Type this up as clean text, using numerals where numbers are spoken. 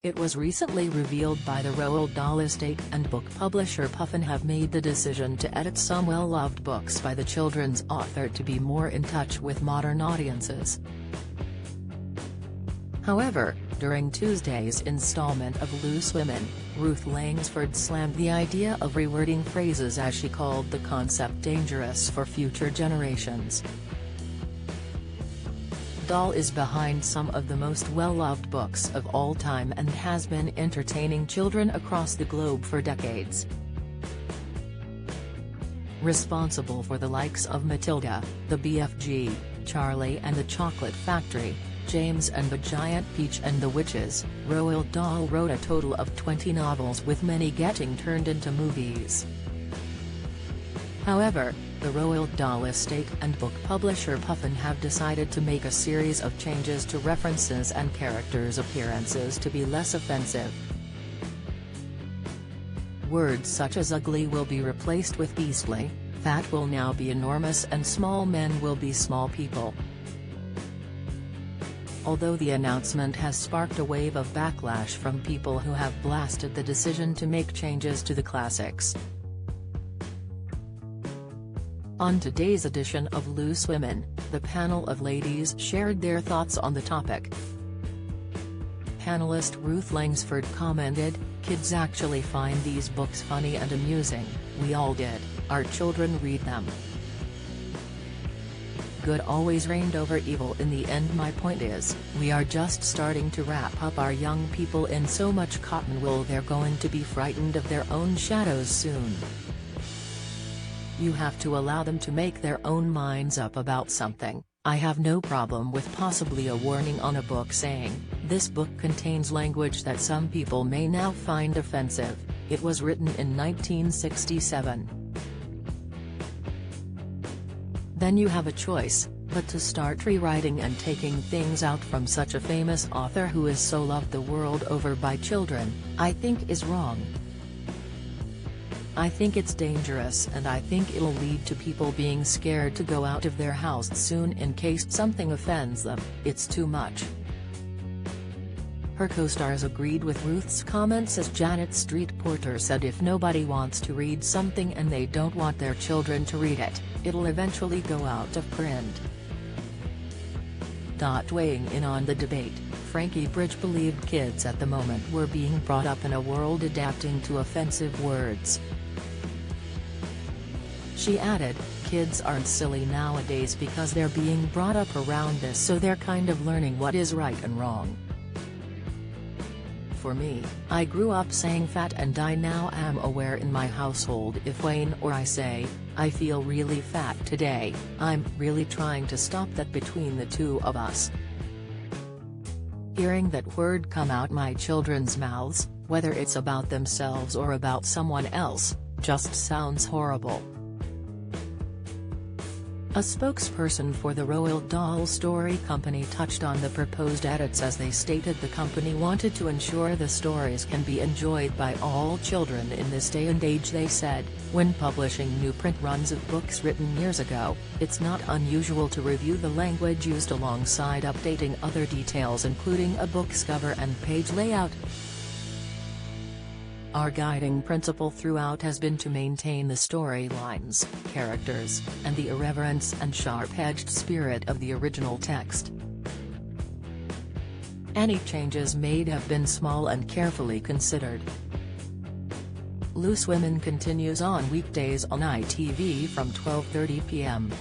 It was recently revealed by the Roald Dahl estate and book publisher Puffin have made the decision to edit some well-loved books by the children's author to be more in touch with modern audiences. However, during Tuesday's installment of Loose Women, Ruth Langsford slammed the idea of rewording phrases as she called the concept dangerous for future generations. Dahl is behind some of the most well-loved books of all time and has been entertaining children across the globe for decades. Responsible for the likes of Matilda, The BFG, Charlie and the Chocolate Factory, James and the Giant Peach and the Witches, Roald Dahl wrote a total of 20 novels, with many getting turned into movies. However, the Roald Dahl estate and book publisher Puffin have decided to make a series of changes to references and characters' appearances to be less offensive. Words such as ugly will be replaced with beastly, fat will now be enormous and small men will be small people. Although the announcement has sparked a wave of backlash from people who have blasted the decision to make changes to the classics. On today's edition of Loose Women, the panel of ladies shared their thoughts on the topic. Panelist Ruth Langsford commented, "Kids actually find these books funny and amusing, we all did, our children read them. Good always reigned over evil in the end. My point is, we are just starting to wrap up our young people in so much cotton wool they're going to be frightened of their own shadows soon. You have to allow them to make their own minds up about something. I have no problem with possibly a warning on a book saying, this book contains language that some people may now find offensive. It was written in 1967. Then you have a choice, but to start rewriting and taking things out from such a famous author who is so loved the world over by children, I think is wrong. I think it's dangerous and I think it'll lead to people being scared to go out of their house soon in case something offends them. It's too much." Her co-stars agreed with Ruth's comments as Janet Street Porter said if nobody wants to read something and they don't want their children to read it, it'll eventually go out of print. Weighing in on the debate, Frankie Bridge believed kids at the moment were being brought up in a world adapting to offensive words. She added, "Kids aren't silly nowadays because they're being brought up around this, so they're kind of learning what is right and wrong. For me, I grew up saying fat and I now am aware in my household if Wayne or I say, I feel really fat today, I'm really trying to stop that between the two of us. Hearing that word come out my children's mouths, whether it's about themselves or about someone else, just sounds horrible." A spokesperson for the Roald Dahl story company touched on the proposed edits as they stated the company wanted to ensure the stories can be enjoyed by all children in this day and age. They said, "When publishing new print runs of books written years ago, it's not unusual to review the language used alongside updating other details including a book's cover and page layout. Our guiding principle throughout has been to maintain the storylines, characters, and the irreverence and sharp-edged spirit of the original text. Any changes made have been small and carefully considered." Loose Women continues on weekdays on ITV from 12:30 p.m.